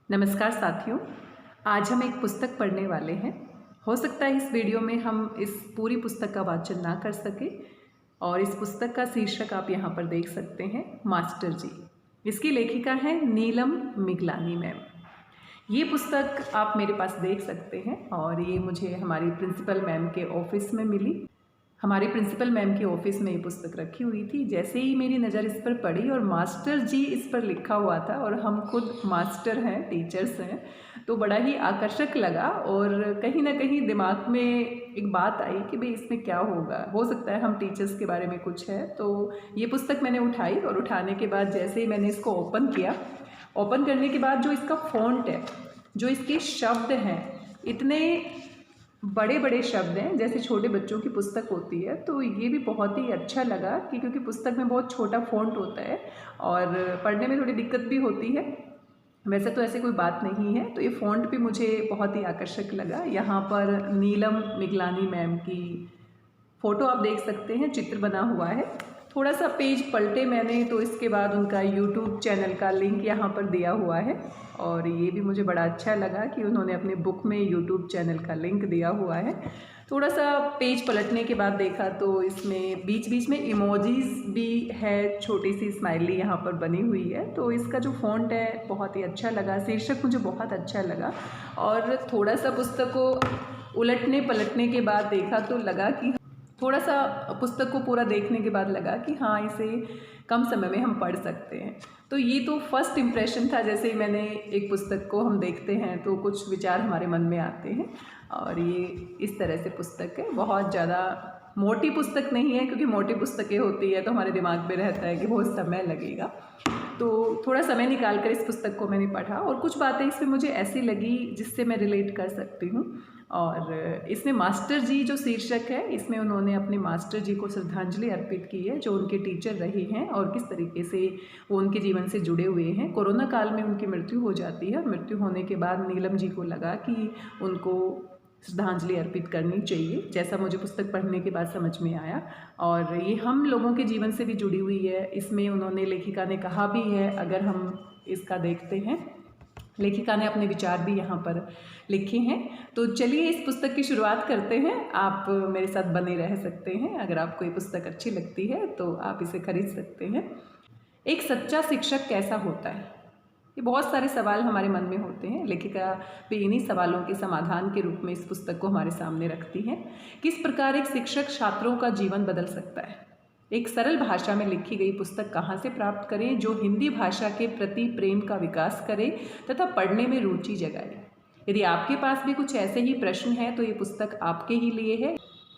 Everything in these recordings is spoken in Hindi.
नमस्कार साथियों, आज हम एक पुस्तक पढ़ने वाले हैं। हो सकता है इस वीडियो में हम इस पूरी पुस्तक का वाचन ना कर सके और इस पुस्तक का शीर्षक आप यहाँ पर देख सकते हैं, मास्टर जी। इसकी लेखिका है नीलम मिगलानी मैम। ये पुस्तक आप मेरे पास देख सकते हैं और ये मुझे हमारी प्रिंसिपल मैम के ऑफिस में मिली। हमारी प्रिंसिपल मैम के ऑफिस में ये पुस्तक रखी हुई थी। जैसे ही मेरी नज़र इस पर पड़ी और मास्टर जी इस पर लिखा हुआ था और हम खुद मास्टर हैं, टीचर्स हैं, तो बड़ा ही आकर्षक लगा और कहीं ना कहीं दिमाग में एक बात आई कि भाई इसमें क्या होगा, हो सकता है हम टीचर्स के बारे में कुछ है। तो ये पुस्तक मैंने उठाई और उठाने के बाद जैसे ही मैंने इसको ओपन किया, ओपन करने के बाद जो इसका फॉन्ट है, जो इसके शब्द हैं, इतने बड़े बड़े शब्द हैं जैसे छोटे बच्चों की पुस्तक होती है। तो ये भी बहुत ही अच्छा लगा कि क्योंकि पुस्तक में बहुत छोटा फ़ॉन्ट होता है और पढ़ने में थोड़ी दिक्कत भी होती है। वैसे तो ऐसे कोई बात नहीं है, तो ये फ़ॉन्ट भी मुझे बहुत ही आकर्षक लगा। यहाँ पर नीलम मिगलानी मैम की फ़ोटो आप देख सकते हैं, चित्र बना हुआ है। थोड़ा सा पेज पलटे मैंने तो इसके बाद उनका यूट्यूब चैनल का लिंक यहाँ पर दिया हुआ है और ये भी मुझे बड़ा अच्छा लगा कि उन्होंने अपने बुक में यूट्यूब चैनल का लिंक दिया हुआ है। थोड़ा सा पेज पलटने के बाद देखा तो इसमें बीच बीच में इमोजीज भी है, छोटी सी स्माइली यहाँ पर बनी हुई है। तो इसका जो फ़ॉन्ट है बहुत ही अच्छा लगा, शीर्षक मुझे बहुत अच्छा लगा और थोड़ा सा पुस्तक को उलटने पलटने के बाद देखा तो लगा कि थोड़ा सा पुस्तक को पूरा देखने के बाद लगा कि हाँ, इसे कम समय में हम पढ़ सकते हैं। तो ये तो फर्स्ट इम्प्रेशन था। जैसे ही मैंने एक पुस्तक को हम देखते हैं तो कुछ विचार हमारे मन में आते हैं और ये इस तरह से पुस्तक है। बहुत ज़्यादा मोटी पुस्तक नहीं है, क्योंकि मोटी पुस्तकें होती है तो हमारे दिमाग में रहता है कि बहुत समय लगेगा। तो थोड़ा समय निकाल कर इस पुस्तक को मैंने पढ़ा और कुछ बातें इसमें मुझे ऐसी लगी जिससे मैं रिलेट कर सकती हूँ। और इसमें मास्टर जी जो शीर्षक है, इसमें उन्होंने अपने मास्टर जी को श्रद्धांजलि अर्पित की है जो उनके टीचर रहे हैं और किस तरीके से वो उनके जीवन से जुड़े हुए हैं। कोरोना काल में उनकी मृत्यु हो जाती है। मृत्यु होने के बाद नीलम जी को लगा कि उनको श्रद्धांजलि अर्पित करनी चाहिए, जैसा मुझे पुस्तक पढ़ने के बाद समझ में आया। और ये हम लोगों के जीवन से भी जुड़ी हुई है। इसमें उन्होंने, लेखिका ने कहा भी है, अगर हम इसका देखते हैं, लेखिका ने अपने विचार भी यहाँ पर लिखे हैं। तो चलिए इस पुस्तक की शुरुआत करते हैं। आप मेरे साथ बने रह सकते हैं। अगर आपको ये पुस्तक अच्छी लगती है तो आप इसे खरीद सकते हैं। एक सच्चा शिक्षक कैसा होता है, ये बहुत सारे सवाल हमारे मन में होते हैं। लेखिका भी इन्हीं सवालों के समाधान के रूप में इस पुस्तक को हमारे सामने रखती हैं। किस प्रकार एक शिक्षक छात्रों का जीवन बदल सकता है। एक सरल भाषा में लिखी गई पुस्तक कहाँ से प्राप्त करें जो हिंदी भाषा के प्रति प्रेम का विकास करे तथा पढ़ने में रुचि जगाए। यदि आपके पास भी कुछ ऐसे ही प्रश्न हैं तो ये पुस्तक आपके ही लिए है।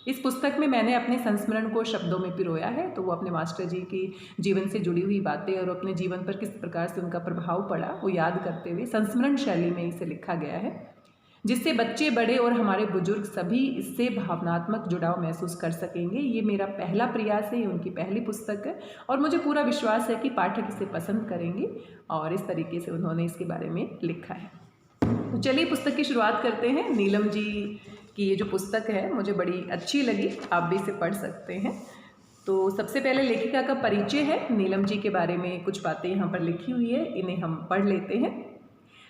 इस पुस्तक में मैंने अपने संस्मरण को शब्दों में पिरोया है। तो वो अपने मास्टर जी की जीवन से जुड़ी हुई बातें और अपने जीवन पर किस प्रकार से उनका प्रभाव पड़ा वो याद करते हुए संस्मरण शैली में इसे लिखा गया है, जिससे बच्चे, बड़े और हमारे बुजुर्ग सभी इससे भावनात्मक जुड़ाव महसूस कर सकेंगे। ये मेरा पहला प्रयास है, ये उनकी पहली पुस्तक है और मुझे पूरा विश्वास है कि पाठक इसे पसंद करेंगे और इस तरीके से उन्होंने इसके बारे में लिखा है। तो चलिए पुस्तक की शुरुआत करते हैं। नीलम जी की ये जो पुस्तक है मुझे बड़ी अच्छी लगी, आप भी इसे पढ़ सकते हैं। तो सबसे पहले लेखिका का परिचय है। नीलम जी के बारे में कुछ बातें यहाँ पर लिखी हुई है, इन्हें हम पढ़ लेते हैं।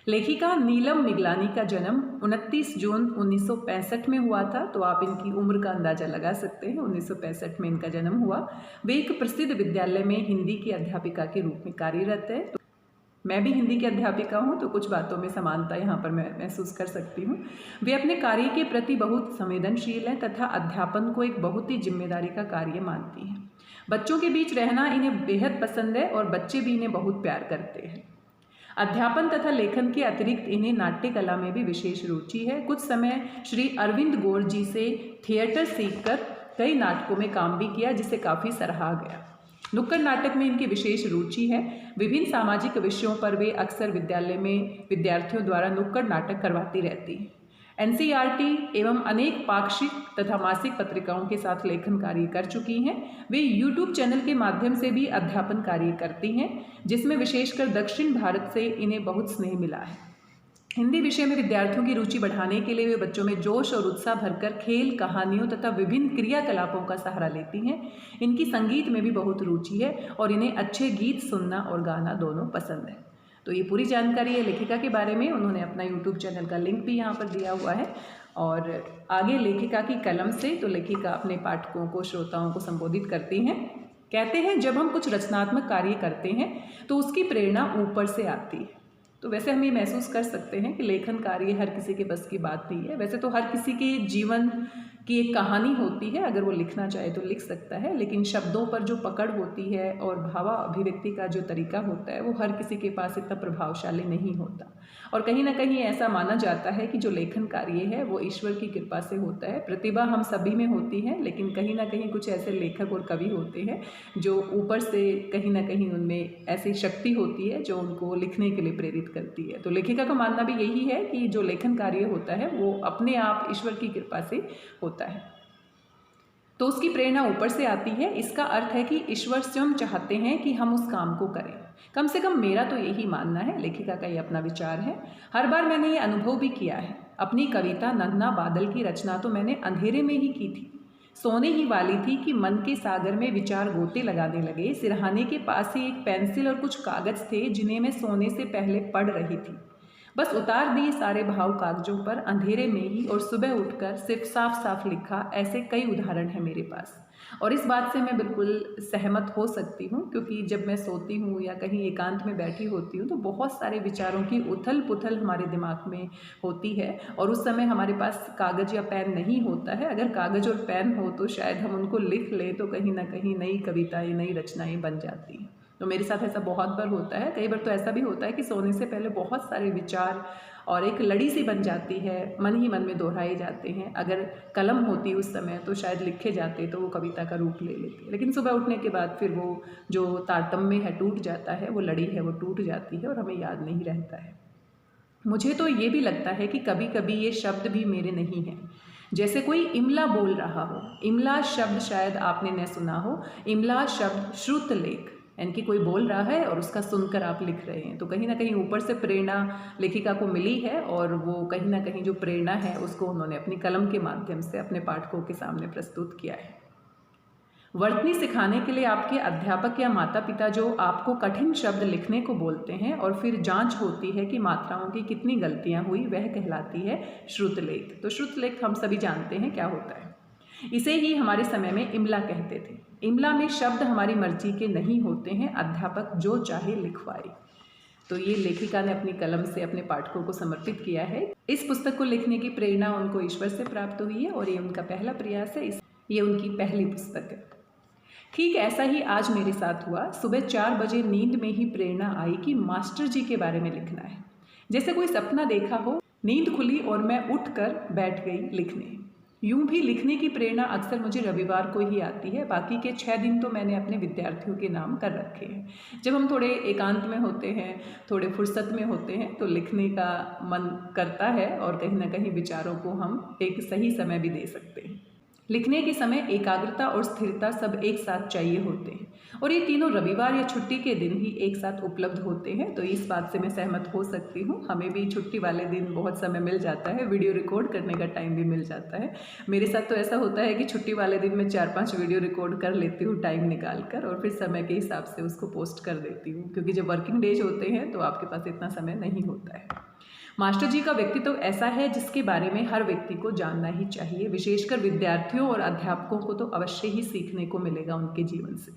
लेखिका नीलम मिगलानी का जन्म 29 जून 1965 में हुआ था। तो आप इनकी उम्र का अंदाज़ा लगा सकते हैं, 1965 में इनका जन्म हुआ। वे एक प्रसिद्ध विद्यालय में हिंदी की अध्यापिका के रूप में कार्यरत है। तो मैं भी हिंदी की अध्यापिका हूँ तो कुछ बातों में समानता यहाँ पर मैं महसूस कर सकती हूँ। वे अपने कार्य के प्रति बहुत संवेदनशील हैं तथा अध्यापन को एक बहुत ही जिम्मेदारी का कार्य मानती हैं। बच्चों के बीच रहना इन्हें बेहद पसंद है और बच्चे भी इन्हें बहुत प्यार करते हैं। अध्यापन तथा लेखन के अतिरिक्त इन्हें नाट्य कला में भी विशेष रुचि है। कुछ समय श्री अरविंद गौर जी से थिएटर सीखकर कई नाटकों में काम भी किया, जिसे काफ़ी सराहा गया। नुक्कड़ नाटक में इनकी विशेष रुचि है। विभिन्न सामाजिक विषयों पर वे अक्सर विद्यालय में विद्यार्थियों द्वारा नुक्कड़ नाटक करवाती रहती हैं। NCERT एवं अनेक पाक्षिक तथा मासिक पत्रिकाओं के साथ लेखन कार्य कर चुकी हैं। वे यूट्यूब चैनल के माध्यम से भी अध्यापन कार्य करती हैं, जिसमें विशेषकर दक्षिण भारत से इन्हें बहुत स्नेह मिला है। हिंदी विषय में विद्यार्थियों की रुचि बढ़ाने के लिए वे बच्चों में जोश और उत्साह भरकर खेल, कहानियों तथा विभिन्न क्रियाकलापों का सहारा लेती हैं। इनकी संगीत में भी बहुत रुचि है और इन्हें अच्छे गीत सुनना और गाना दोनों पसंद है। तो ये पूरी जानकारी है लेखिका के बारे में। उन्होंने अपना यूट्यूब चैनल का लिंक भी यहाँ पर दिया हुआ है। और आगे लेखिका की कलम से तो लेखिका अपने पाठकों को, श्रोताओं को संबोधित करती हैं। कहते हैं, जब हम कुछ रचनात्मक कार्य करते हैं तो उसकी प्रेरणा ऊपर से आती है। तो वैसे हम ये महसूस कर सकते हैं कि लेखन कार्य हर किसी के बस की बात नहीं है। वैसे तो हर किसी के जीवन की एक कहानी होती है, अगर वो लिखना चाहे तो लिख सकता है, लेकिन शब्दों पर जो पकड़ होती है और भावा अभिव्यक्ति का जो तरीका होता है वो हर किसी के पास इतना प्रभावशाली नहीं होता। और कहीं ना कहीं ऐसा माना जाता है कि जो लेखन कार्य है वो ईश्वर की कृपा से होता है। प्रतिभा हम सभी में होती है, लेकिन कहीं ना कहीं कुछ ऐसे लेखक और कवि होते हैं जो ऊपर से कहीं ना कहीं उनमें ऐसी शक्ति होती है जो उनको लिखने के लिए प्रेरित करती है। तो लेखिका का मानना भी यही है कि जो लेखन कार्य होता है वो अपने आप ईश्वर की कृपा से होता है, तो उसकी प्रेरणा ऊपर से आती है। इसका अर्थ है कि ईश्वर स्वयं चाहते हैं कि हम उस काम को करें। कम से कम मेरा तो यही मानना है, लेखिका का ये अपना विचार है। हर बार मैंने ये अनुभव भी किया है। अपनी कविता नन्हा बादल की रचना तो मैंने अंधेरे में ही की थी। सोने ही वाली थी कि मन के सागर में विचार गोते लगाने लगे। सिरहाने के पास ही एक पेंसिल और कुछ कागज थे जिन्हें मैं सोने से पहले पढ़ रही थी। बस उतार दिए सारे भाव कागजों पर अंधेरे में ही, और सुबह उठकर सिर्फ साफ साफ लिखा। ऐसे कई उदाहरण हैं मेरे पास। और इस बात से मैं बिल्कुल सहमत हो सकती हूँ, क्योंकि जब मैं सोती हूँ या कहीं एकांत में बैठी होती हूँ तो बहुत सारे विचारों की उथल पुथल हमारे दिमाग में होती है, और उस समय हमारे पास कागज़ या पेन नहीं होता है। अगर कागज़ और पेन हो तो शायद हम उनको लिख लें तो कहीं ना कहीं नई कविताएँ, नई रचनाएँ बन जाती हैं। तो मेरे साथ ऐसा बहुत बार होता है। कई बार तो ऐसा भी होता है कि सोने से पहले बहुत सारे विचार और एक लड़ी सी बन जाती है, मन ही मन में दोहराए जाते हैं। अगर कलम होती उस समय तो शायद लिखे जाते, तो वो कविता का रूप ले लेते। लेकिन सुबह उठने के बाद फिर वो जो तारतम्य है टूट जाता है, वो लड़ी है वो टूट जाती है और हमें याद नहीं रहता है। मुझे तो ये भी लगता है कि कभी कभी ये शब्द भी मेरे नहीं हैं। जैसे कोई इमला बोल रहा हो। इमला शब्द शायद आपने न सुना हो। इमला शब्द श्रुत लेख, यानी कि कोई बोल रहा है और उसका सुनकर आप लिख रहे हैं। तो कहीं ना कहीं ऊपर से प्रेरणा लेखिका को मिली है, और वो कहीं ना कहीं जो प्रेरणा है उसको उन्होंने अपनी कलम के माध्यम से अपने पाठकों के सामने प्रस्तुत किया है। वर्तनी सिखाने के लिए आपके अध्यापक या माता पिता जो आपको कठिन शब्द लिखने को बोलते हैं और फिर जांच होती है कि मात्राओं की कितनी गलतियां हुई, वह कहलाती है श्रुतलेख। तो श्रुतलेख हम सभी जानते हैं क्या होता है। इसे ही हमारे समय में इमला कहते थे। इमला में शब्द हमारी मर्जी के नहीं होते हैं, अध्यापक जो चाहे लिखवाए। तो ये लेखिका ने अपनी कलम से अपने पाठकों को समर्पित किया है। इस पुस्तक को लिखने की प्रेरणा उनको ईश्वर से प्राप्त हुई है और ये उनका पहला प्रयास है। ये उनकी पहली पुस्तक है। ठीक ऐसा ही आज मेरे साथ हुआ। सुबह 4 बजे नींद में ही प्रेरणा आई कि मास्टर जी के बारे में लिखना है। जैसे कोई सपना देखा हो। नींद खुली और मैं उठकर बैठ गई लिखने। यूं भी लिखने की प्रेरणा अक्सर मुझे रविवार को ही आती है। बाकी के 6 दिन तो मैंने अपने विद्यार्थियों के नाम कर रखे हैं। जब हम थोड़े एकांत में होते हैं, थोड़े फुर्सत में होते हैं, तो लिखने का मन करता है और कहीं ना कहीं विचारों को हम एक सही समय भी दे सकते हैं। लिखने के समय एकाग्रता और स्थिरता सब एक साथ चाहिए होते हैं, और ये तीनों रविवार या छुट्टी के दिन ही एक साथ उपलब्ध होते हैं। तो इस बात से मैं सहमत हो सकती हूँ। हमें भी छुट्टी वाले दिन बहुत समय मिल जाता है, वीडियो रिकॉर्ड करने का टाइम भी मिल जाता है। मेरे साथ तो ऐसा होता है कि छुट्टी वाले दिन मैं 4-5 वीडियो रिकॉर्ड कर लेती हूँ टाइम निकाल कर, और फिर समय के हिसाब से उसको पोस्ट कर देती हूँ, क्योंकि जब वर्किंग डेज होते हैं तो आपके पास इतना समय नहीं होता है। मास्टर जी का व्यक्तित्व ऐसा है जिसके बारे में हर व्यक्ति को जानना ही चाहिए। विशेषकर विद्यार्थियों और अध्यापकों को तो अवश्य ही सीखने को मिलेगा उनके जीवन से।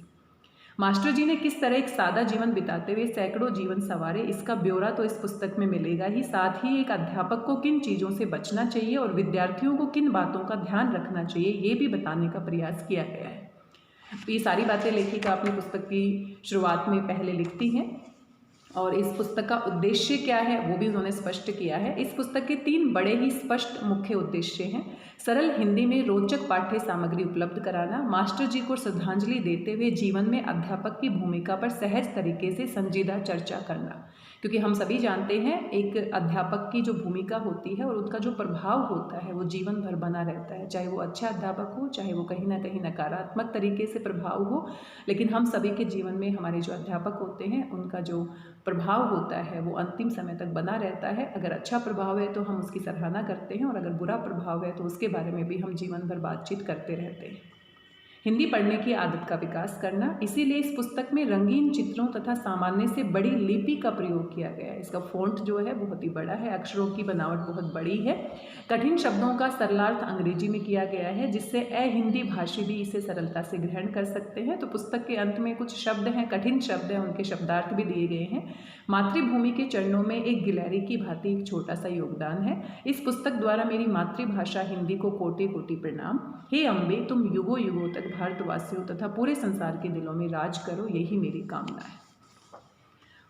मास्टर जी ने किस तरह एक सादा जीवन बिताते हुए सैकड़ों जीवन संवारे, इसका ब्यौरा तो इस पुस्तक में मिलेगा ही। साथ ही एक अध्यापक को किन चीज़ों से बचना चाहिए और विद्यार्थियों को किन बातों का ध्यान रखना चाहिए, ये भी बताने का प्रयास किया गया है। तो ये सारी बातें लेखिका अपनी पुस्तक की शुरुआत में पहले लिखती हैं, और इस पुस्तक का उद्देश्य क्या है वो भी उन्होंने स्पष्ट किया है। इस पुस्तक के 3 बड़े ही स्पष्ट मुख्य उद्देश्य हैं। सरल हिंदी में रोचक पाठ्य सामग्री उपलब्ध कराना, मास्टर जी को श्रद्धांजलि देते हुए जीवन में अध्यापक की भूमिका पर सहज तरीके से संजीदा चर्चा करना, क्योंकि हम सभी जानते हैं एक अध्यापक की जो भूमिका होती है और उनका जो प्रभाव होता है वो जीवन भर बना रहता है। चाहे वो अच्छा अध्यापक हो, चाहे वो कहीं ना कहीं नकारात्मक तरीके से प्रभाव हो, लेकिन हम सभी के जीवन में हमारे जो अध्यापक होते हैं उनका जो प्रभाव होता है वो अंतिम समय तक बना रहता है। अगर अच्छा प्रभाव है तो हम उसकी सराहना करते हैं, और अगर बुरा प्रभाव है तो उसके बारे में भी हम जीवन भर बातचीत करते रहते हैं। हिंदी पढ़ने की आदत का विकास करना, इसीलिए इस पुस्तक में रंगीन चित्रों तथा सामान्य से बड़ी लिपि का प्रयोग किया गया है। इसका फ़ॉन्ट जो है बहुत ही बड़ा है, अक्षरों की बनावट बहुत बड़ी है। कठिन शब्दों का सरलार्थ अंग्रेजी में किया गया है, जिससे अहिंदी भाषी भी इसे सरलता से ग्रहण कर सकते हैं। तो पुस्तक के अंत में कुछ शब्द हैं, कठिन शब्द हैं, उनके शब्दार्थ भी दिए गए हैं। मातृभूमि के चरणों में एक गिलहरी की भांति एक छोटा सा योगदान है। इस पुस्तक द्वारा मेरी मातृभाषा हिंदी को कोटि कोटि प्रणाम। हे अम्बे, तुम युगों युगों तक भारतवासियों तथा पूरे संसार के दिलों में राज करो, यही मेरी कामना है।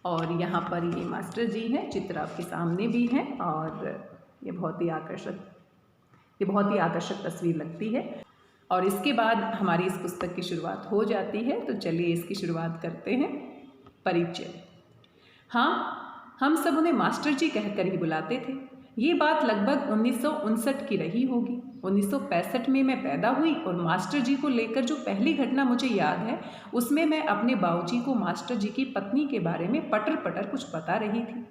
और यहाँ पर ये मास्टर जी हैं, चित्र आपके सामने भी हैं, और ये बहुत ही आकर्षक तस्वीर लगती है। और इसके बाद हमारी इस पुस्तक की शुरुआत हो जाती है। तो चलिए इसकी शुरुआत करते हैं। परिचय। हाँ, हम सब उन्हें मास्टर जी कहकर ही बुलाते थे। ये बात लगभग 1959 की रही होगी। 1965 में मैं पैदा हुई और मास्टर जी को लेकर जो पहली घटना मुझे याद है, उसमें मैं अपने बाबूजी को मास्टर जी की पत्नी के बारे में पटर पटर कुछ बता रही थी।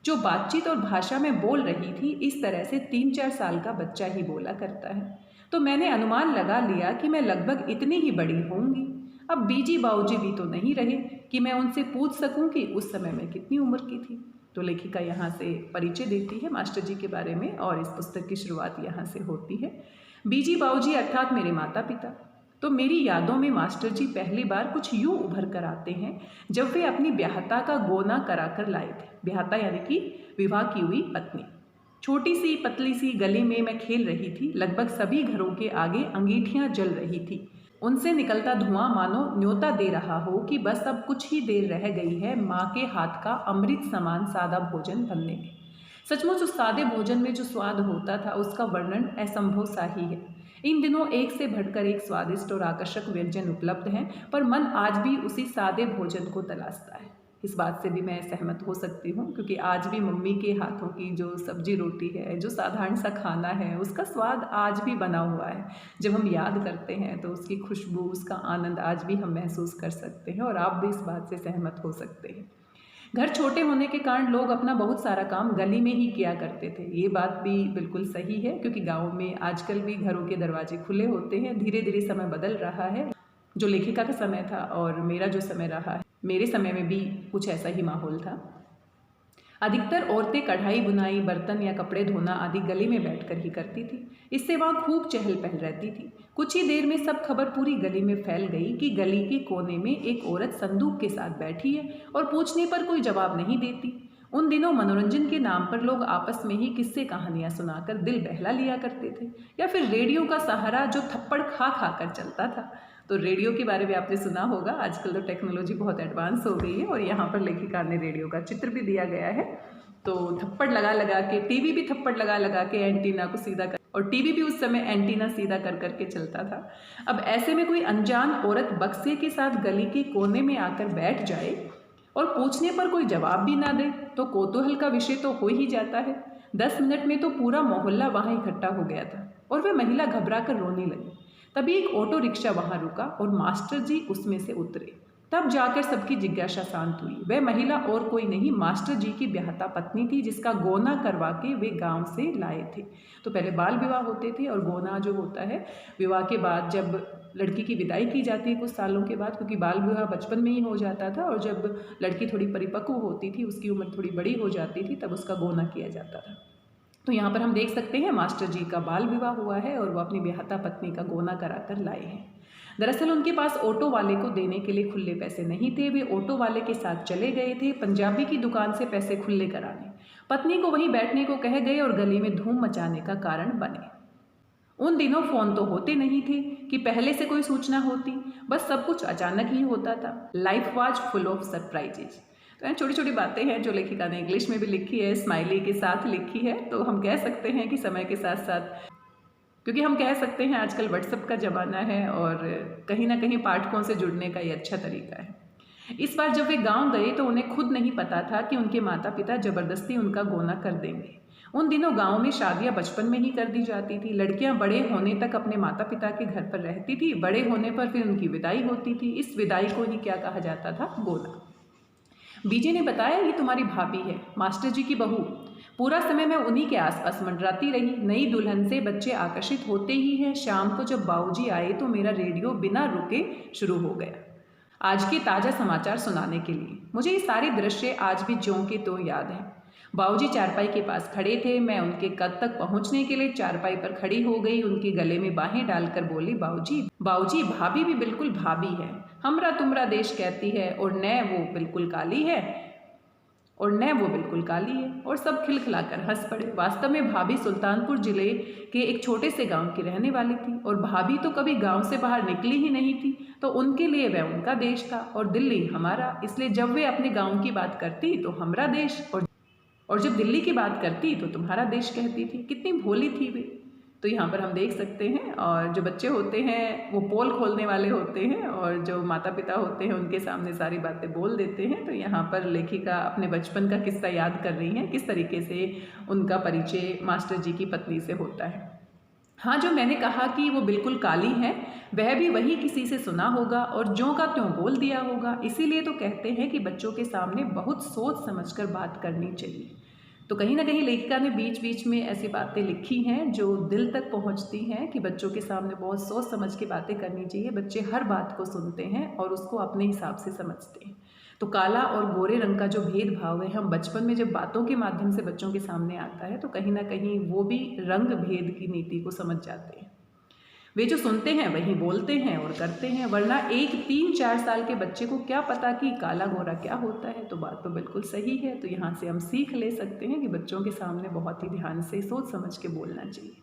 जो बातचीत और भाषा में बोल रही थी, इस तरह से 3-4 साल का बच्चा ही बोला करता है। तो मैंने अनुमान लगा लिया कि मैं लगभग इतनी ही बड़ी होंगी। अब बीजी बाबूजी भी तो नहीं रहे कि मैं उनसे पूछ सकूं कि उस समय मैं कितनी उम्र की थी। तो लेखिका यहाँ से परिचय देती है मास्टर जी के बारे में, और इस पुस्तक की शुरुआत यहाँ से होती है। बीजी बाबूजी अर्थात मेरे माता पिता। तो मेरी यादों में मास्टर जी पहली बार कुछ यूँ उभर कर आते हैं जब वे अपनी ब्याहता का गोना करा कर लाए थे। ब्याहता यानी कि विवाह की हुई पत्नी। छोटी सी पतली सी गली में मैं खेल रही थी। लगभग सभी घरों के आगे अंगीठियाँ जल रही थी। उनसे निकलता धुआं मानो न्योता दे रहा हो कि बस अब कुछ ही देर रह गई है माँ के हाथ का अमृत समान सादा भोजन बनने में। सचमुच उस सादे भोजन में जो स्वाद होता था, उसका वर्णन असंभव सा ही है। इन दिनों एक से बढ़कर एक स्वादिष्ट और आकर्षक व्यंजन उपलब्ध हैं, पर मन आज भी उसी सादे भोजन को तलाशता है। इस बात से भी मैं सहमत हो सकती हूँ, क्योंकि आज भी मम्मी के हाथों की जो सब्जी रोटी है, जो साधारण सा खाना है, उसका स्वाद आज भी बना हुआ है। जब हम याद करते हैं तो उसकी खुशबू, उसका आनंद आज भी हम महसूस कर सकते हैं, और आप भी इस बात से सहमत हो सकते हैं। घर छोटे होने के कारण लोग अपना बहुत सारा काम गली में ही किया करते थे। ये बात भी बिल्कुल सही है, क्योंकि गाँव में आजकल भी घरों के दरवाजे खुले होते हैं। धीरे धीरे समय बदल रहा है। जो लेखिका का समय था और मेरा जो समय रहा है, मेरे समय में भी कुछ ऐसा ही माहौल था। अधिकतर औरतें कढ़ाई बुनाई, बर्तन या कपड़े धोना आदि गली में बैठकर ही करती थी। इससे वहाँ खूब चहल पहल रहती थी। कुछ ही देर में सब खबर पूरी गली में फैल गई कि गली के कोने में एक औरत संदूक के साथ बैठी है और पूछने पर कोई जवाब नहीं देती। उन दिनों मनोरंजन के नाम पर लोग आपस में ही किस्से कहानियाँ सुनाकर दिल बहला लिया करते थे, या फिर रेडियो का सहारा जो थप्पड़ खा खा कर चलता था। तो रेडियो के बारे में आपने सुना होगा। आजकल तो टेक्नोलॉजी बहुत एडवांस हो गई है, और यहाँ पर लेखिका ने रेडियो का चित्र भी दिया गया है। तो थप्पड़ लगा लगा के, टीवी भी थप्पड़ लगा लगा के एंटीना को सीधा कर, और टीवी भी उस समय एंटीना सीधा कर करके चलता था। अब ऐसे में कोई अनजान औरत बक्से के साथ गली के कोने में आकर बैठ जाए और पूछने पर कोई जवाब भी ना दे, तो कौतूहल का विषय तो हो ही जाता है। 10 मिनट में तो पूरा मोहल्ला वहाँ इकट्ठा हो गया था, और वह महिला घबरा कर रोने लगी। तभी एक ऑटो रिक्शा वहाँ रुका और मास्टर जी उसमें से उतरे। तब जाकर सबकी जिज्ञासा शांत हुई। वह महिला और कोई नहीं, मास्टर जी की ब्याहता पत्नी थी, जिसका गोना करवा के वे गांव से लाए थे। तो पहले बाल विवाह होते थे, और गोना जो होता है विवाह के बाद, जब लड़की की विदाई की जाती है कुछ सालों के बाद, क्योंकि बाल विवाह बचपन में ही हो जाता था, और जब लड़की थोड़ी परिपक्व होती थी, उसकी उम्र थोड़ी बड़ी हो जाती थी, तब उसका गोना किया जाता था। तो यहाँ पर हम देख सकते हैं मास्टर जी का बाल विवाह हुआ है, और वो अपनी ब्याहता पत्नी का गोना कराकर लाए हैं। दरअसल उनके पास ऑटो वाले को देने के लिए खुले पैसे नहीं थे। वे ऑटो वाले के साथ चले गए थे पंजाबी की दुकान से पैसे खुले कराने। पत्नी को वहीं बैठने को कह गए और गली में धूम मचाने का कारण बने। उन दिनों फ़ोन तो होते नहीं थे कि पहले से कोई सूचना होती, बस सब कुछ अचानक ही होता था। Life was full of surprises. तो छोटी छोटी बातें हैं जो लेखिका ने इंग्लिश में भी लिखी है, स्माइली के साथ लिखी है। तो हम कह सकते हैं कि समय के साथ साथ, क्योंकि हम कह सकते हैं आजकल व्हाट्सएप का ज़माना है, और कहीं ना कहीं पाठकों से जुड़ने का ये अच्छा तरीका है। इस बार जब वे गांव गए तो उन्हें खुद नहीं पता था कि उनके माता पिता ज़बरदस्ती उनका गोना कर देंगे। उन दिनों गांव में शादियां बचपन में ही कर दी जाती थी। लड़कियां बड़े होने तक अपने माता पिता के घर पर रहती थी। बड़े होने पर फिर उनकी विदाई होती थी। इस विदाई को ही क्या कहा जाता था? गोना। बीजे ने बताया, ये तुम्हारी भाभी है, मास्टर जी की बहू। पूरा समय मैं उन्हीं के आसपास मंडराती रही। नई दुल्हन से बच्चे आकर्षित होते ही हैं। शाम को जब बाबूजी आए तो मेरा रेडियो बिना रुके शुरू हो गया, आज के ताज़ा समाचार सुनाने के लिए। मुझे ये सारे दृश्य आज भी ज्यों के त्यों याद हैं। बाबूजी चारपाई के पास खड़े थे। मैं उनके कद तक पहुंचने के लिए चारपाई पर खड़ी हो गई। उनके गले में बाहें डालकर बोली, बाबूजी बाबूजी, भाभी भी बिल्कुल भाभी है। हमरा तुमरा देश कहती है और न वो बिल्कुल काली है और सब खिलखिलाकर हंस पड़े। वास्तव में भाभी सुल्तानपुर जिले के एक छोटे से गांव की रहने वाली थी और भाभी तो कभी गांव से बाहर निकली ही नहीं थी, तो उनके लिए वह उनका देश था और दिल्ली हमारा। इसलिए जब वे अपने गांव की बात करती तो हमरा देश, और जब दिल्ली की बात करती तो तुम्हारा देश कहती थी। कितनी भोली थी वे। तो यहाँ पर हम देख सकते हैं, और जो बच्चे होते हैं वो पोल खोलने वाले होते हैं और जो माता पिता होते हैं उनके सामने सारी बातें बोल देते हैं। तो यहाँ पर लेखिका अपने बचपन का किस्सा याद कर रही हैं, किस तरीके से उनका परिचय मास्टर जी की पत्नी से होता है। हाँ, जो मैंने कहा कि वो बिल्कुल काली हैं, वह भी वही किसी से सुना होगा और ज्यों का त्यों बोल दिया होगा। इसीलिए तो कहते हैं कि बच्चों के सामने बहुत सोच समझकर बात करनी चाहिए। तो कहीं ना कहीं लेखिका ने बीच बीच में ऐसी बातें लिखी हैं जो दिल तक पहुंचती हैं कि बच्चों के सामने बहुत सोच समझ के बातें करनी चाहिए। बच्चे हर बात को सुनते हैं और उसको अपने हिसाब से समझते हैं। तो काला और गोरे रंग का जो भेदभाव है, हम बचपन में जब बातों के माध्यम से बच्चों के सामने आता है तो कहीं ना कहीं वो भी रंग भेद की नीति को समझ जाते हैं। वे जो सुनते हैं वही बोलते हैं और करते हैं, वरना एक 3-4 साल के बच्चे को क्या पता कि काला गोरा क्या होता है। तो बात तो बिल्कुल सही है। तो यहाँ से हम सीख ले सकते हैं कि बच्चों के सामने बहुत ही ध्यान से सोच समझ के बोलना चाहिए।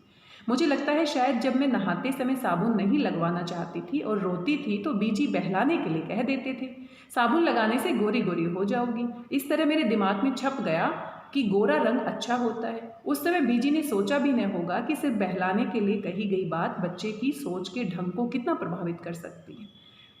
मुझे लगता है शायद जब मैं नहाते समय साबुन नहीं लगवाना चाहती थी और रोती थी तो बीजी बहलाने के लिए कह देते थे, साबुन लगाने से गोरी गोरी हो जाओगी। इस तरह मेरे दिमाग में छप गया कि गोरा रंग अच्छा होता है। उस समय बीजी ने सोचा भी नहीं होगा कि सिर्फ बहलाने के लिए कही गई बात बच्चे की सोच के ढंग को कितना प्रभावित कर सकती है।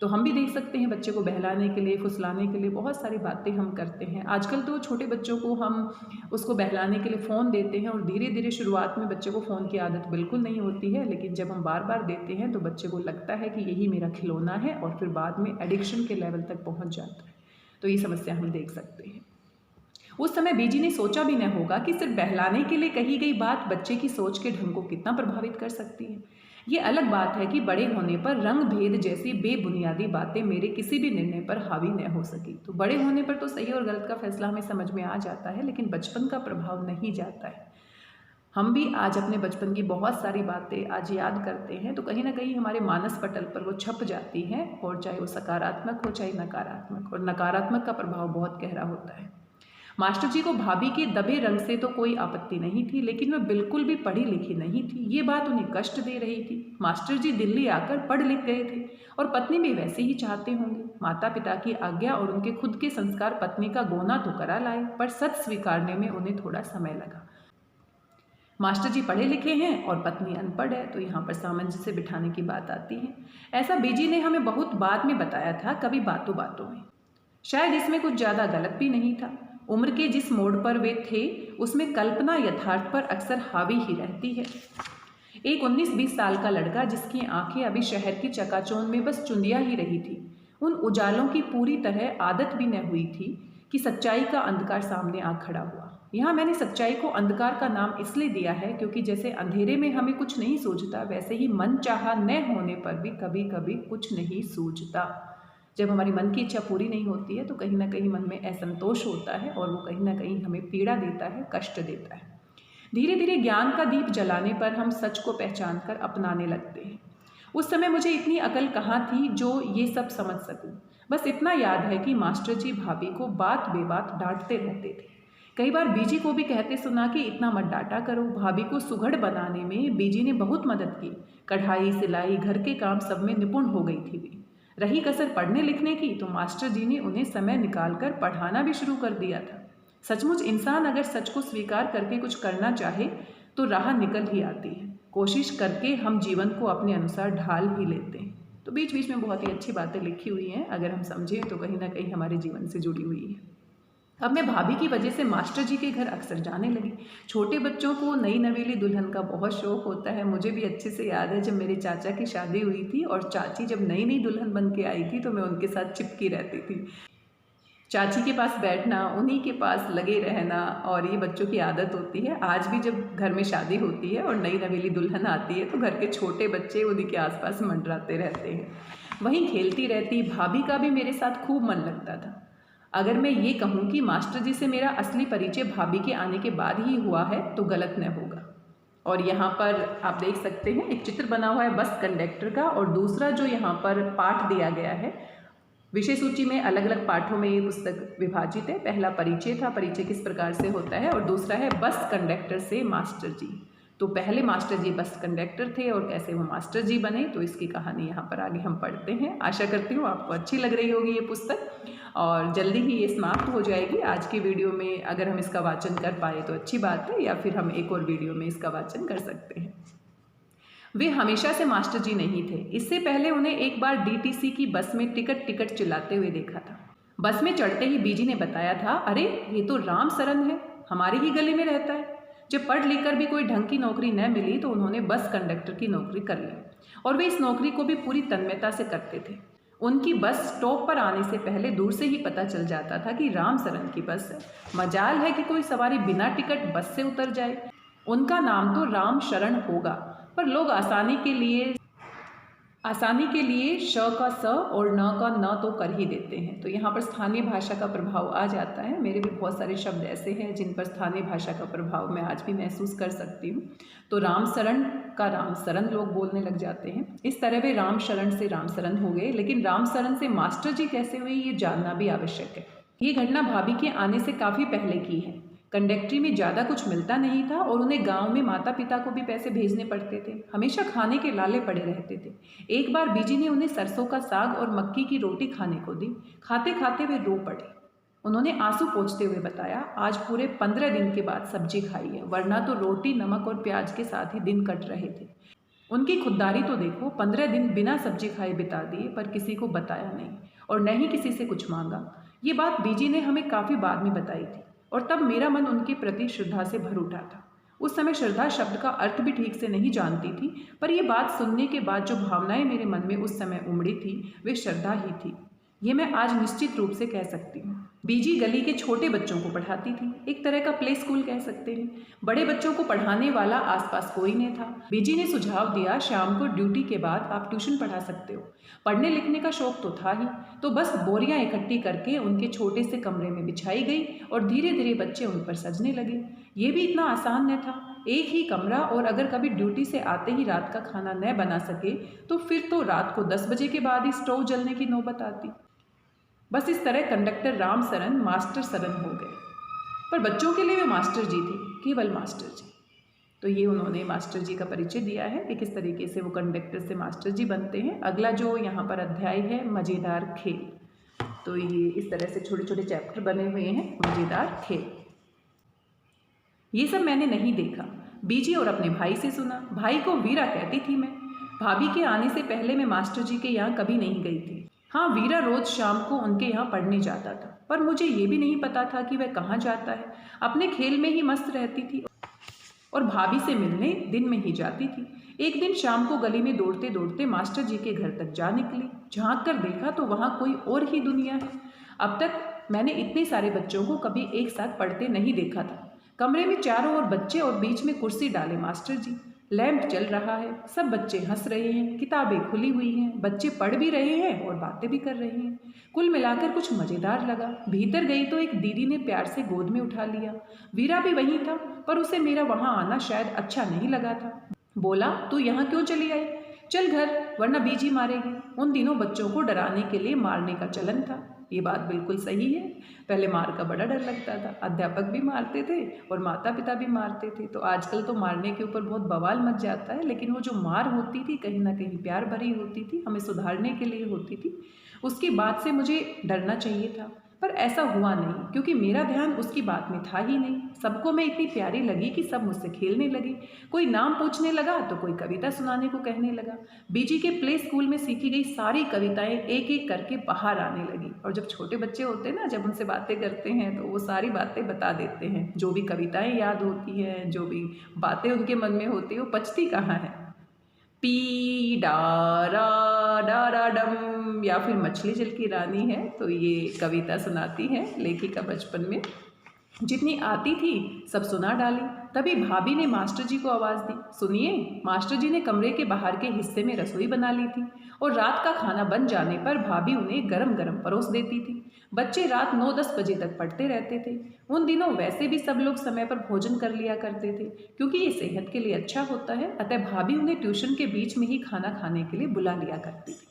तो हम भी देख सकते हैं बच्चे को बहलाने के लिए, फुसलाने के लिए बहुत सारी बातें हम करते हैं। आजकल तो छोटे बच्चों को हम उसको बहलाने के लिए फ़ोन देते हैं और धीरे धीरे शुरुआत में बच्चे को फ़ोन की आदत बिल्कुल नहीं होती है, लेकिन जब हम बार बार देते हैं तो बच्चे को लगता है कि यही मेरा खिलौना है और फिर बाद में एडिक्शन के लेवल तक पहुँच जाता है। तो ये समस्या हम देख सकते हैं। उस समय बीजी ने सोचा भी न होगा कि सिर्फ बहलाने के लिए कही गई बात बच्चे की सोच के ढंग को कितना प्रभावित कर सकती है। ये अलग बात है कि बड़े होने पर रंग भेद जैसी बेबुनियादी बातें मेरे किसी भी निर्णय पर हावी न हो सकी। तो बड़े होने पर तो सही और गलत का फैसला हमें समझ में आ जाता है, लेकिन बचपन का प्रभाव नहीं जाता है। हम भी आज अपने बचपन की बहुत सारी बातें आज याद करते हैं तो कहीं ना कहीं हमारे मानस पटल पर वो छप जाती हैं, और चाहे वो सकारात्मक हो चाहे नकारात्मक, और नकारात्मक का प्रभाव बहुत गहरा होता है। मास्टर जी को भाभी के दबे रंग से तो कोई आपत्ति नहीं थी, लेकिन वह बिल्कुल भी पढ़ी लिखी नहीं थी। ये बात उन्हें कष्ट दे रही थी। मास्टर जी दिल्ली आकर पढ़ लिख गए थे और पत्नी भी वैसे ही चाहते होंगे। माता पिता की आज्ञा और उनके खुद के संस्कार पत्नी का गोना तो करा लाए, पर सच स्वीकारने में उन्हें थोड़ा समय लगा। मास्टर जी पढ़े लिखे हैं और पत्नी अनपढ़ है, तो यहाँ पर सामंजस्य बिठाने की बात आती है। ऐसा बीजी ने हमें बहुत बाद में बताया था, कभी बातों बातों में। शायद इसमें कुछ ज़्यादा गलत भी नहीं था। उम्र के जिस मोड़ पर वे थे उसमें कल्पना यथार्थ पर अक्सर हावी ही रहती है। एक 19-20 साल का लड़का जिसकी आंखें अभी शहर की चकाचौंध में बस चुंदिया ही रही थी, उन उजालों की पूरी तरह आदत भी न हुई थी कि सच्चाई का अंधकार सामने आ खड़ा हुआ। यहाँ मैंने सच्चाई को अंधकार का नाम इसलिए दिया है क्योंकि जैसे अंधेरे में हमें कुछ नहीं सूझता, वैसे ही मन चाहा न होने पर भी कभी कभी कुछ नहीं सूझता। जब हमारी मन की इच्छा पूरी नहीं होती है तो कहीं ना कहीं मन में असंतोष होता है और वो कहीं ना कहीं हमें पीड़ा देता है, कष्ट देता है। धीरे धीरे ज्ञान का दीप जलाने पर हम सच को पहचान कर अपनाने लगते हैं। उस समय मुझे इतनी अकल कहाँ थी जो ये सब समझ सकूं। बस इतना याद है कि मास्टर जी भाभी को बात बेबात डांटते रहते थे। कई बार बीजी को भी कहते सुना कि इतना मत डांटा करो। भाभी को सुघड़ बनाने में बीजी ने बहुत मदद की। कढ़ाई, सिलाई, घर के काम सब में निपुण हो गई थी वे। रही कसर पढ़ने लिखने की तो मास्टर जी ने उन्हें समय निकालकर पढ़ाना भी शुरू कर दिया था। सचमुच इंसान अगर सच को स्वीकार करके कुछ करना चाहे तो राह निकल ही आती है। कोशिश करके हम जीवन को अपने अनुसार ढाल ही लेते हैं। तो बीच बीच में बहुत ही अच्छी बातें लिखी हुई हैं, अगर हम समझें तो कहीं ना कहीं हमारे जीवन से जुड़ी हुई है। अब मैं भाभी की वजह से मास्टर जी के घर अक्सर जाने लगी। छोटे बच्चों को नई नवेली दुल्हन का बहुत शौक होता है। मुझे भी अच्छे से याद है जब मेरे चाचा की शादी हुई थी और चाची जब नई नई दुल्हन बन के आई थी तो मैं उनके साथ चिपकी रहती थी। चाची के पास बैठना, उन्हीं के पास लगे रहना, और ये बच्चों की आदत होती है। आज भी जब घर में शादी होती है और नई नवेली दुल्हन आती है तो घर के छोटे बच्चे उन्हीं के आसपास मंडराते रहते हैं, वहीं खेलती रहती। भाभी का भी मेरे साथ खूब मन लगता था। अगर मैं ये कहूँ कि मास्टर जी से मेरा असली परिचय भाभी के आने के बाद ही हुआ है तो गलत न होगा। और यहाँ पर आप देख सकते हैं एक चित्र बना हुआ है बस कंडक्टर का, और दूसरा जो यहाँ पर पाठ दिया गया है, विषय सूची में अलग अलग पाठों में ये पुस्तक विभाजित है। पहला परिचय था, परिचय किस प्रकार से होता है, और दूसरा है बस कंडक्टर से मास्टर जी। तो पहले मास्टर जी बस कंडक्टर थे और कैसे वो मास्टर जी बने, तो इसकी कहानी यहाँ पर आगे हम पढ़ते हैं। आशा करती हूँ आपको अच्छी लग रही होगी ये पुस्तक, और जल्दी ही ये समाप्त हो जाएगी। आज की वीडियो में अगर हम इसका वाचन कर पाए तो अच्छी बात है, या फिर हम एक और वीडियो में इसका वाचन कर सकते हैं। वे हमेशा से मास्टर जी नहीं थे। इससे पहले उन्हें एक बार डीटीसी की बस में टिकट चिल्लाते हुए देखा था। बस में चढ़ते ही बीजी ने बताया था, अरे ये तो राम सरन है, हमारी ही गली में रहता है। जब पढ़ लिख कर भी कोई ढंग की नौकरी न मिली तो उन्होंने बस कंडक्टर की नौकरी कर ली, और वे इस नौकरी को भी पूरी तन्मयता से करते थे। उनकी बस स्टॉप पर आने से पहले दूर से ही पता चल जाता था कि राम सरन की बस है। मजाल है कि कोई सवारी बिना टिकट बस से उतर जाए। उनका नाम तो राम शरण होगा, पर लोग आसानी के लिए श का स और न का न तो कर ही देते हैं। तो यहाँ पर स्थानीय भाषा का प्रभाव आ जाता है। मेरे भी बहुत सारे शब्द ऐसे हैं जिन पर स्थानीय भाषा का प्रभाव मैं आज भी महसूस कर सकती हूँ। तो राम शरण का राम सरन लोग बोलने लग जाते हैं। इस तरह वे राम शरण से राम सरन हो गए, लेकिन राम सरन से मास्टर जी कैसे हुए ये जानना भी आवश्यक है। ये घटना भाभी के आने से काफ़ी पहले की है। कंडक्टरी में ज़्यादा कुछ मिलता नहीं था और उन्हें गांव में माता पिता को भी पैसे भेजने पड़ते थे। हमेशा खाने के लाले पड़े रहते थे। एक बार बीजी ने उन्हें सरसों का साग और मक्की की रोटी खाने को दी। खाते खाते वे रो पड़े। उन्होंने आंसू पोंछते हुए बताया, आज पूरे 15 दिन के बाद सब्जी खाई है, वरना तो रोटी नमक और प्याज के साथ ही दिन कट रहे थे। उनकी खुददारी तो देखो, 15 दिन बिना सब्जी खाए बिता दिए, पर किसी को बताया नहीं और न ही किसी से कुछ मांगा। ये बात बीजी ने हमें काफ़ी बाद में बताई थी, और तब मेरा मन उनके प्रति श्रद्धा से भर उठा था। उस समय श्रद्धा शब्द का अर्थ भी ठीक से नहीं जानती थी, पर यह बात सुनने के बाद जो भावनाएं मेरे मन में उस समय उमड़ी थी वे श्रद्धा ही थी। ये मैं आज निश्चित रूप से कह सकती हूँ। बीजी गली के छोटे बच्चों को पढ़ाती थी, एक तरह का प्ले स्कूल कह सकते हैं। बड़े बच्चों को पढ़ाने वाला आसपास कोई नहीं था। बीजी ने सुझाव दिया, शाम को ड्यूटी के बाद आप ट्यूशन पढ़ा सकते हो। पढ़ने लिखने का शौक तो था ही, तो बस बोरियां इकट्ठी करके उनके छोटे से कमरे में बिछाई गई और धीरे धीरे बच्चे उन पर सजने लगे। ये भी इतना आसान न था, एक ही कमरा, और अगर कभी ड्यूटी से आते ही रात का खाना न बना सके तो फिर तो रात को 10 बजे के बाद ही स्टोव जलने की नौबत आती। बस इस तरह कंडक्टर राम सरन मास्टर सरन हो गए, पर बच्चों के लिए वे मास्टर जी थे, केवल मास्टर जी। तो ये उन्होंने मास्टर जी का परिचय दिया है कि किस तरीके से वो कंडक्टर से मास्टर जी बनते हैं। अगला जो यहाँ पर अध्याय है, मज़ेदार खेल। तो ये इस तरह से छोटे छोटे चैप्टर बने हुए हैं, मज़ेदार खेल। ये सब मैंने नहीं देखा, बीजी और अपने भाई से सुना। भाई को वीरा कहती थी मैं। भाभी के आने से पहले मैं मास्टर जी के यहाँ कभी नहीं गई थी। हाँ, वीरा रोज शाम को उनके यहाँ पढ़ने जाता था, पर मुझे ये भी नहीं पता था कि वह कहाँ जाता है। अपने खेल में ही मस्त रहती थी और भाभी से मिलने दिन में ही जाती थी। एक दिन शाम को गली में दौड़ते दौड़ते मास्टर जी के घर तक जा निकली। झांक कर देखा तो वहाँ कोई और ही दुनिया है। अब तक मैंने इतने सारे बच्चों को कभी एक साथ पढ़ते नहीं देखा था। कमरे में चारों ओर बच्चे और बीच में कुर्सी डाले मास्टर जी। लैंप चल रहा है, सब बच्चे हंस रहे हैं, किताबें खुली हुई हैं, बच्चे पढ़ भी रहे हैं और बातें भी कर रहे हैं। कुल मिलाकर कुछ मज़ेदार लगा। भीतर गई तो एक दीदी ने प्यार से गोद में उठा लिया। वीरा भी वहीं था, पर उसे मेरा वहाँ आना शायद अच्छा नहीं लगा था। बोला, तू यहाँ क्यों चली आई? चल घर, वरना बीजी मारेगी। उन दिनों बच्चों को डराने के लिए मारने का चलन था। ये बात बिल्कुल सही है। पहले मार का बड़ा डर लगता था, अध्यापक भी मारते थे और माता पिता भी मारते थे। तो आजकल तो मारने के ऊपर बहुत बवाल मच जाता है, लेकिन वो जो मार होती थी कहीं ना कहीं प्यार भरी होती थी, हमें सुधारने के लिए होती थी। उसकी बात से मुझे डरना चाहिए था, पर ऐसा हुआ नहीं, क्योंकि मेरा ध्यान उसकी बात में था ही नहीं। सबको मैं इतनी प्यारी लगी कि सब मुझसे खेलने लगे। कोई नाम पूछने लगा तो कोई कविता सुनाने को कहने लगा। बीजी के प्ले स्कूल में सीखी गई सारी कविताएं एक एक करके बाहर आने लगी। और जब छोटे बच्चे होते हैं ना, जब उनसे बातें करते हैं तो वो सारी बातें बता देते हैं। जो भी कविताएं याद होती हैं, जो भी बातें उनके मन में होती है, वो पचती कहाँ है। पी डा रा डम, या फिर मछली जल की रानी है। तो ये कविता सुनाती है लेखिका बचपन में। जितनी आती थी सब सुना डाली। तभी भाभी ने मास्टर जी को आवाज़ दी, सुनिए। मास्टर जी ने कमरे के बाहर के हिस्से में रसोई बना ली थी और रात का खाना बन जाने पर भाभी उन्हें गरम गरम परोस देती थी। बच्चे रात 9-10 बजे तक पढ़ते रहते थे। उन दिनों वैसे भी सब लोग समय पर भोजन कर लिया करते थे क्योंकि ये सेहत के लिए अच्छा होता है। अतः भाभी उन्हें ट्यूशन के बीच में ही खाना खाने के लिए बुला लिया करती थी।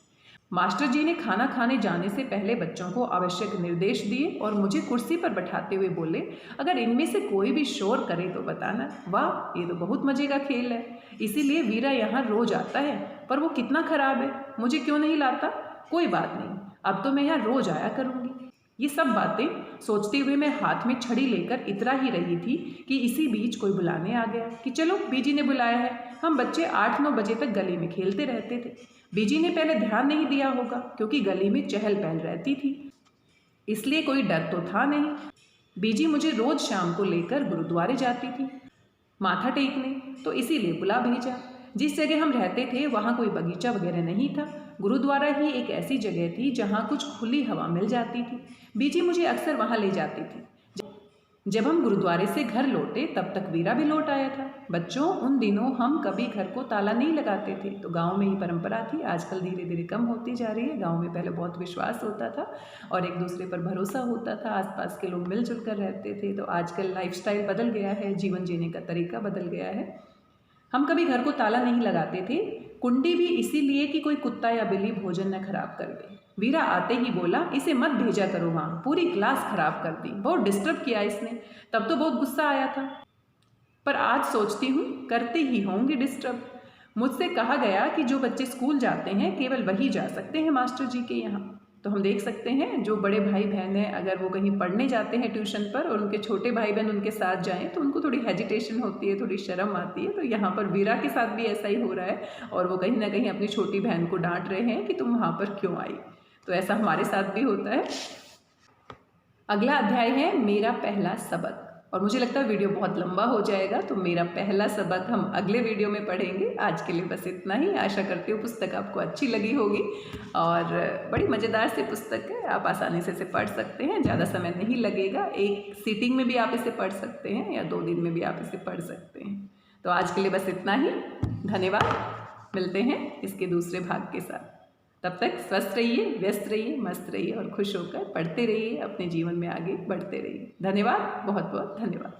मास्टर जी ने खाना खाने जाने से पहले बच्चों को आवश्यक निर्देश दिए और मुझे कुर्सी पर बैठाते हुए बोले, अगर इनमें से कोई भी शोर करे तो बताना। वाह, ये तो बहुत मजे का खेल है। इसीलिए वीरा यहाँ रोज आता है, पर वो कितना खराब है, मुझे क्यों नहीं लाता? कोई बात नहीं, अब तो मैं यहाँ रोज आया करूँगी। ये सब बातें सोचते हुए मैं हाथ में छड़ी लेकर इतरा ही रही थी कि इसी बीच कोई बुलाने आ गया कि चलो, बीजी ने बुलाया है। हम बच्चे 8-9 बजे तक गली में खेलते रहते थे। बीजी ने पहले ध्यान नहीं दिया होगा क्योंकि गली में चहल पहल रहती थी, इसलिए कोई डर तो था नहीं। बीजी मुझे रोज शाम को लेकर गुरुद्वारे जाती थी माथा टेकने, तो इसीलिए बुला भेजा। जिस जगह हम रहते थे वहाँ कोई बगीचा वगैरह नहीं था। गुरुद्वारा ही एक ऐसी जगह थी जहाँ कुछ खुली हवा मिल जाती थी। बीजी मुझे अक्सर वहाँ ले जाती थी। जब हम गुरुद्वारे से घर लौटे तब तक वीरा भी लौट आया था। बच्चों, उन दिनों हम कभी घर को ताला नहीं लगाते थे, तो गांव में ही परंपरा थी। आजकल धीरे धीरे कम होती जा रही है। गांव में पहले बहुत विश्वास होता था और एक दूसरे पर भरोसा होता था, आसपास के लोग मिलजुल कर रहते थे। तो आजकल लाइफस्टाइल बदल गया है, जीवन जीने का तरीका बदल गया है। हम कभी घर को ताला नहीं लगाते थे, कुंडी भी इसीलिए कि कोई कुत्ता या बिल्ली भोजन न खराब कर दे। वीरा आते ही बोला, इसे मत भेजा करो वहाँ, पूरी क्लास खराब कर दी, बहुत डिस्टर्ब किया इसने। तब तो बहुत गुस्सा आया था, पर आज सोचती हूँ करते ही होंगे डिस्टर्ब। मुझसे कहा गया कि जो बच्चे स्कूल जाते हैं केवल वही जा सकते हैं मास्टर जी के यहाँ। तो हम देख सकते हैं जो बड़े भाई बहन हैं, अगर वो कहीं पढ़ने जाते हैं ट्यूशन पर और उनके छोटे भाई बहन उनके साथ जाएं तो उनको थोड़ी हेजिटेशन होती है, थोड़ी शर्म आती है। तो यहाँ पर वीरा के साथ भी ऐसा ही हो रहा है और वो कहीं ना कहीं अपनी छोटी बहन को डांट रहे हैं कि तुम वहाँ पर क्यों आई। तो ऐसा हमारे साथ भी होता है। अगला अध्याय है मेरा पहला सबक, और मुझे लगता है वीडियो बहुत लंबा हो जाएगा, तो मेरा पहला सबक हम अगले वीडियो में पढ़ेंगे। आज के लिए बस इतना ही। आशा करती हूँ पुस्तक आपको अच्छी लगी होगी और बड़ी मज़ेदार सी पुस्तक है, आप आसानी से इसे पढ़ सकते हैं, ज़्यादा समय नहीं लगेगा। एक सीटिंग में भी आप इसे पढ़ सकते हैं या 2 दिन में भी आप इसे पढ़ सकते हैं। तो आज के लिए बस इतना ही। धन्यवाद। मिलते हैं इसके दूसरे भाग के साथ। तब तक स्वस्थ रहिए, व्यस्त रहिए, मस्त रहिए और खुश होकर पढ़ते रहिए, अपने जीवन में आगे बढ़ते रहिए। धन्यवाद, बहुत बहुत धन्यवाद।